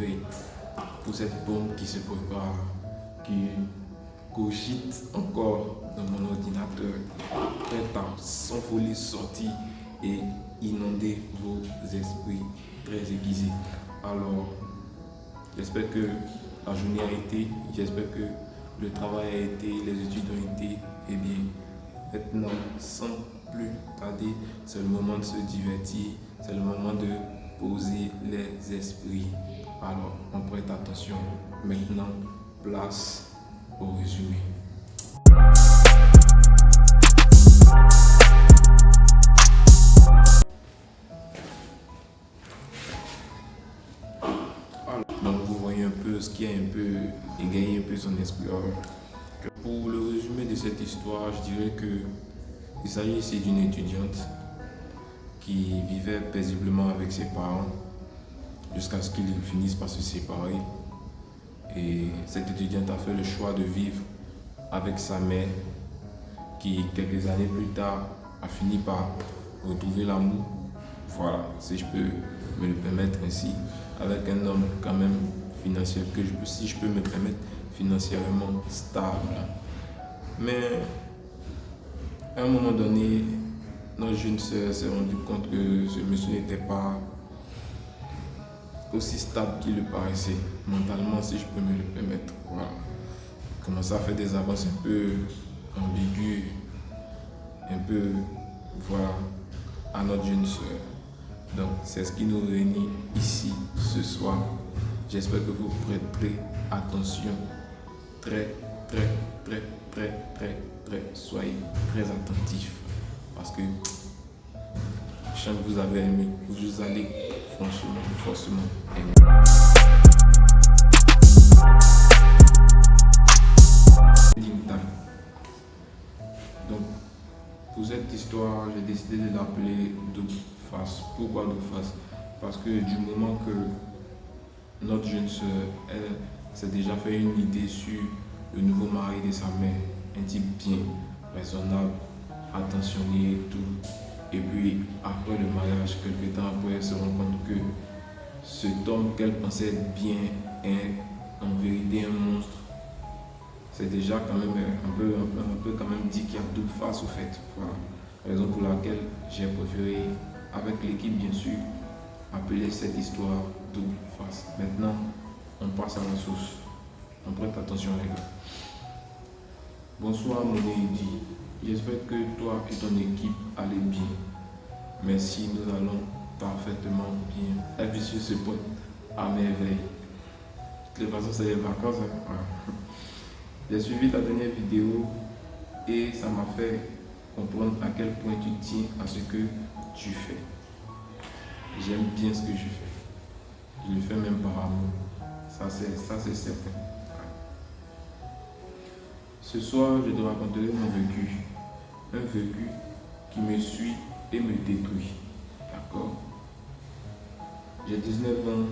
réveil pour cette bombe qui se prépare, qui cogite encore dans mon ordinateur, prête à s'envoler, sortir et inonder vos esprits très aiguisés. Alors, j'espère que la journée a été, j'espère que le travail a été, les études ont été, et bien, maintenant, sans plus tarder, c'est le moment de se divertir, c'est le moment de poser les esprits. Alors, on prête attention. Maintenant, place au résumé. Donc, vous voyez un peu ce qui a un peu égayé un peu son esprit. Pour le résumé de cette histoire, je dirais que il s'agit ici d'une étudiante qui vivait paisiblement avec ses parents jusqu'à ce qu'ils finissent par se séparer. Et cette étudiante a fait le choix de vivre avec sa mère qui, quelques années plus tard, a fini par retrouver l'amour. Voilà, si je peux me le permettre ainsi, avec un homme quand même financier, si je peux me permettre, financièrement stable. Mais à un moment donné, notre jeune sœur s'est rendu compte que ce monsieur n'était pas aussi stable qu'il le paraissait, mentalement, si je peux me le permettre. Voilà. Commençait à faire des avances un peu ambiguës, un peu, voilà, à notre jeune sœur. Donc, c'est ce qui nous réunit ici ce soir. J'espère que vous prêterez attention. Très, soyez très attentifs. Parce que je sens que vous avez aimé, vous allez franchement, forcément aimer. Donc, pour cette histoire, j'ai décidé de l'appeler Double Face. Pourquoi Double Face? Parce que du moment que notre jeune sœur, elle s'est déjà fait une idée sur le nouveau mari de sa mère, un type bien, raisonnable, attentionné et tout. Et puis, après le mariage, quelques temps après, elle se rend compte que cet homme qu'elle pensait être bien est en vérité un monstre. C'est déjà quand même un peu quand même dit qu'il y a double face au fait. Voilà. Raison pour laquelle j'ai préféré, avec l'équipe bien sûr, appeler cette histoire double face. Maintenant, on passe à la source. On prête attention les gars. Bonsoir mon Eddie. J'espère que toi et ton équipe allez bien. Merci, nous allons parfaitement bien. Elle vit sur ce pote à merveille. De toute façon, c'est les vacances. Hein? Voilà. J'ai suivi ta dernière vidéo et ça m'a fait comprendre à quel point tu tiens à ce que tu fais. J'aime bien ce que je fais. Je le fais même par amour. Ça c'est certain. Ce soir, je te raconterai mon vécu. Un vécu qui me suit et me détruit. D'accord? J'ai 19 ans.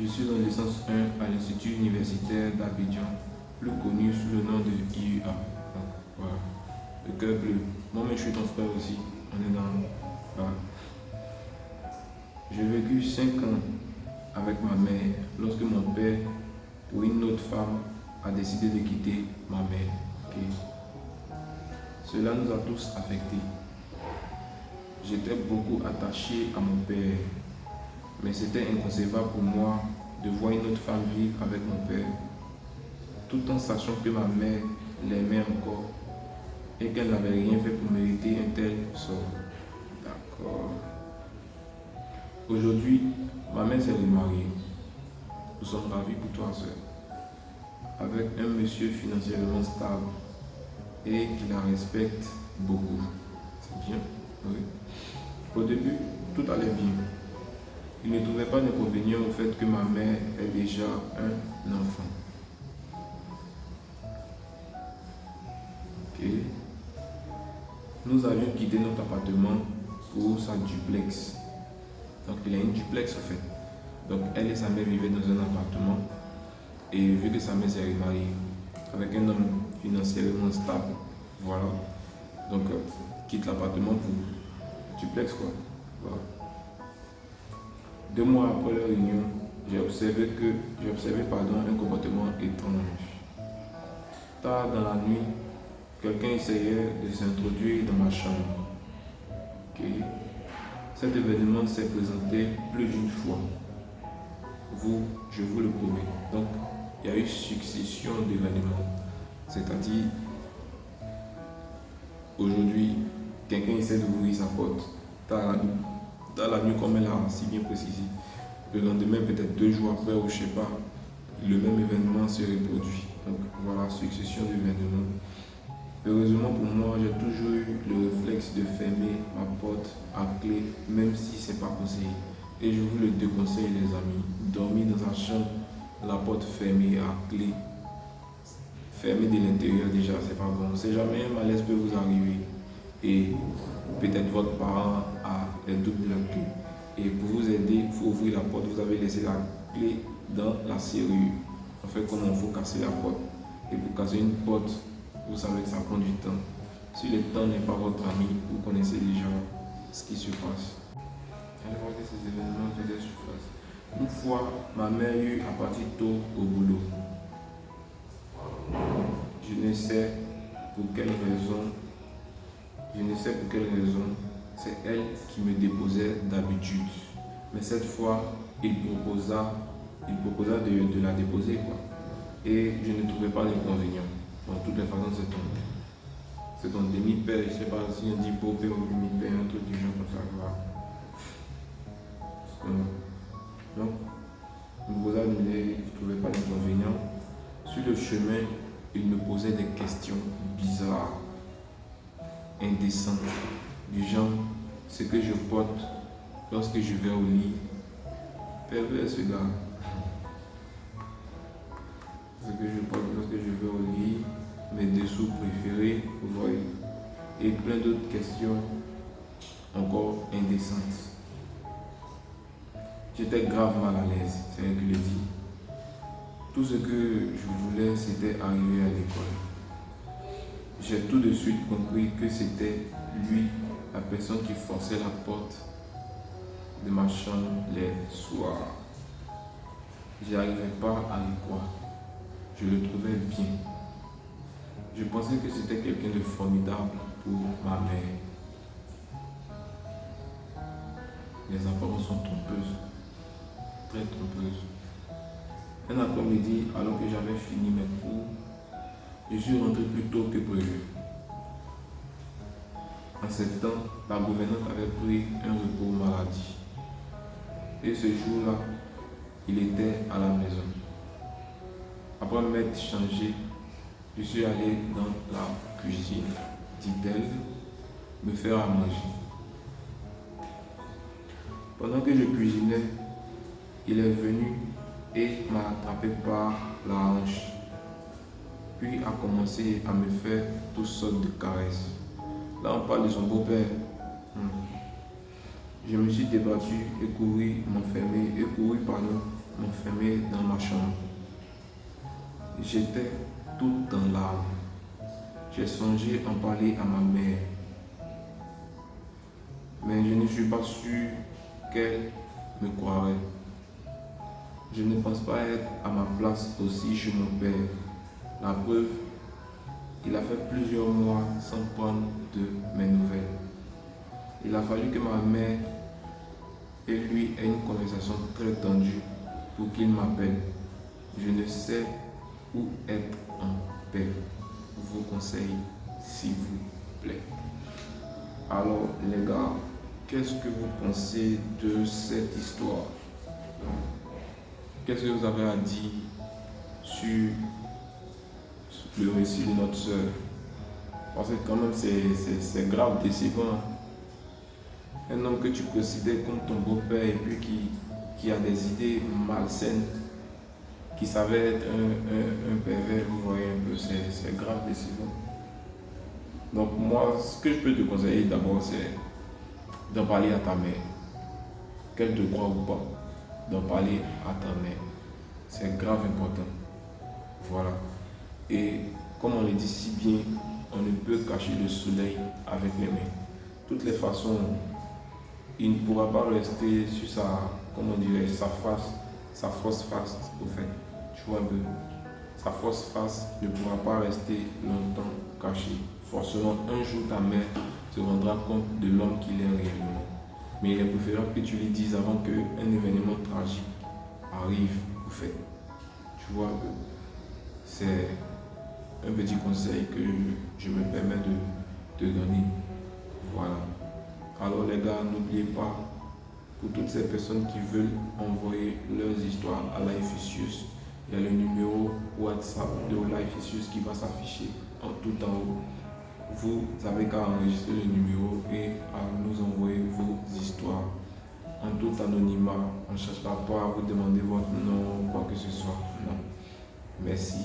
Je suis en licence 1 à l'Institut universitaire d'Abidjan, plus connu sous le nom de IUA. Donc, voilà. Le cœur bleu. Moi-même, je suis ton frère aussi. On est dans. Voilà. J'ai vécu 5 ans avec ma mère lorsque mon père, pour une autre femme, a décidé de quitter ma mère. Okay. Cela nous a tous affectés. J'étais beaucoup attaché à mon père, mais c'était inconcevable pour moi de voir une autre femme vivre avec mon père, tout en sachant que ma mère l'aimait encore et qu'elle n'avait rien fait pour mériter un tel sort. D'accord. Aujourd'hui, ma mère s'est remariée. Nous sommes ravis pour toi, soeur. Avec un monsieur financièrement stable et qui la respecte beaucoup. C'est bien, oui. Au début, tout allait bien. Il ne trouvait pas d'inconvénient au fait que ma mère ait déjà un enfant. Ok. Nous avions quitté notre appartement pour sa duplex. Donc il a une duplex au fait. Donc elle et sa mère vivaient dans un appartement. Et vu que sa mère s'est remariée avec un homme financièrement stable, voilà. Donc quitte l'appartement pour duplex quoi. Voilà. 2 mois après leur réunion, j'ai observé un comportement étrange. Tard dans la nuit, quelqu'un essayait de s'introduire dans ma chambre. Ok. Cet événement s'est présenté plus d'une fois. Je vous le promets. Donc, il y a eu succession d'événements. C'est-à-dire, aujourd'hui, quelqu'un essaie d'ouvrir sa porte dans la nuit comme elle a si bien précisé. Le lendemain, peut-être 2 jours après, ou je sais pas, le même événement se reproduit. Donc voilà, succession d'événements. Heureusement pour moi, j'ai toujours eu le réflexe de fermer ma porte à clé, même si c'est pas conseillé. Et je vous le déconseille les amis, dormir dans sa chambre, la porte fermée à clé, fermée de l'intérieur déjà, c'est pas bon. C'est jamais un malaise peut vous arriver. Et peut-être votre parent a les doubles de la clé. Et pour vous aider, il faut ouvrir la porte. Vous avez laissé la clé dans la serrure. En fait, comment il faut casser la porte. Et pour casser une porte, vous savez que ça prend du temps. Si le temps n'est pas votre ami, vous connaissez déjà ce qui se passe. Allez voir que ces événements faisaient surface. Une fois, ma mère eut à partir tôt au boulot. Je ne sais pour quelle raison, c'est elle qui me déposait d'habitude. Mais cette fois, il proposa de la déposer, quoi. Et je ne trouvais pas d'inconvénient. De toutes les façons, c'est ton demi-père, je ne sais pas si on dit beau-père ou demi-père, un truc du genre comme ça. Voilà. Donc, il me posa, je ne trouvais pas d'inconvénient. Sur le chemin, il me posait des questions bizarres, indécentes, du genre ce que je porte lorsque je vais au lit. Pervers ce gars. Ce que je porte lorsque je vais au lit, mes dessous préférés, vous voyez, et plein d'autres questions encore indécentes. J'étais grave mal à l'aise, c'est elle qui le dit. Tout ce que je voulais, c'était arriver à l'école. J'ai tout de suite compris que c'était lui, la personne qui forçait la porte de ma chambre les soirs. Je n'arrivais pas à y croire. Je le trouvais bien. Je pensais que c'était quelqu'un de formidable pour ma mère. Les apparences sont trompeuses, très trompeuses. Un après-midi, alors que j'avais fini mes cours, je suis rentré plus tôt que prévu. En ce temps, la gouvernante avait pris un repos maladie. Et ce jour-là, il était à la maison. Après m'être changé, je suis allé dans la cuisine, dit-elle, me faire à manger. Pendant que je cuisinais, il est venu et m'a attrapé par la hanche, puis a commencé à me faire toutes sortes de caresses. Là, on parle de son beau-père. Je me suis débattu et couru m'enfermer dans ma chambre. J'étais tout en larmes. J'ai songé en parler à ma mère. Mais je ne suis pas sûr qu'elle me croirait. Je ne pense pas être à ma place aussi chez mon père. La preuve, il a fait plusieurs mois sans prendre de mes nouvelles. Il a fallu que ma mère et lui aient une conversation très tendue pour qu'il m'appelle. Je ne sais où être en paix. Vos conseils, s'il vous plaît. Alors, les gars, qu'est-ce que vous pensez de cette histoire? Qu'est-ce que vous avez à dire sur le récit de notre soeur? Parce que quand même, c'est grave décevant. Un homme que tu considères comme ton beau-père et puis qui a des idées malsaines, qui savait être un pervers, vous voyez un peu, c'est grave décevant. Donc moi, ce que je peux te conseiller d'abord, c'est d'en parler à ta mère. Qu'elle te croit ou pas, d'en parler à ta mère. C'est grave important. Voilà. Et comme on le dit si bien, on ne peut cacher le soleil avec les mains. De toutes les façons, il ne pourra pas rester sur sa face sa force face, au fait. Tu vois un peu. Sa force face ne pourra pas rester longtemps cachée. Forcément, un jour, ta mère se rendra compte de l'homme qu'il est réellement. Mais il est préférable que tu lui dises avant qu'un événement tragique arrive, au fait. Tu vois, c'est un petit conseil que je me permets de te donner. Voilà. Alors les gars, n'oubliez pas, pour toutes ces personnes qui veulent envoyer leurs histoires à Life Issues, il y a le numéro WhatsApp de Life Issues qui va s'afficher en tout en haut. Vous avez qu'à enregistrer le numéro et à nous envoyer vos histoires en tout anonymat. On ne cherchera pas à vous demander votre nom ou quoi que ce soit. Non. Merci.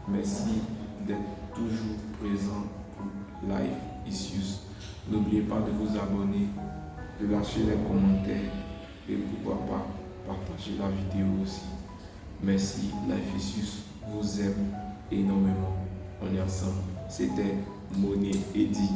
Merci d'être toujours présent pour Life Issues. N'oubliez pas de vous abonner, de lâcher les commentaires et pourquoi pas partager la vidéo aussi. Merci, Life Issues vous aime énormément. On est ensemble. C'était Monet Eddy.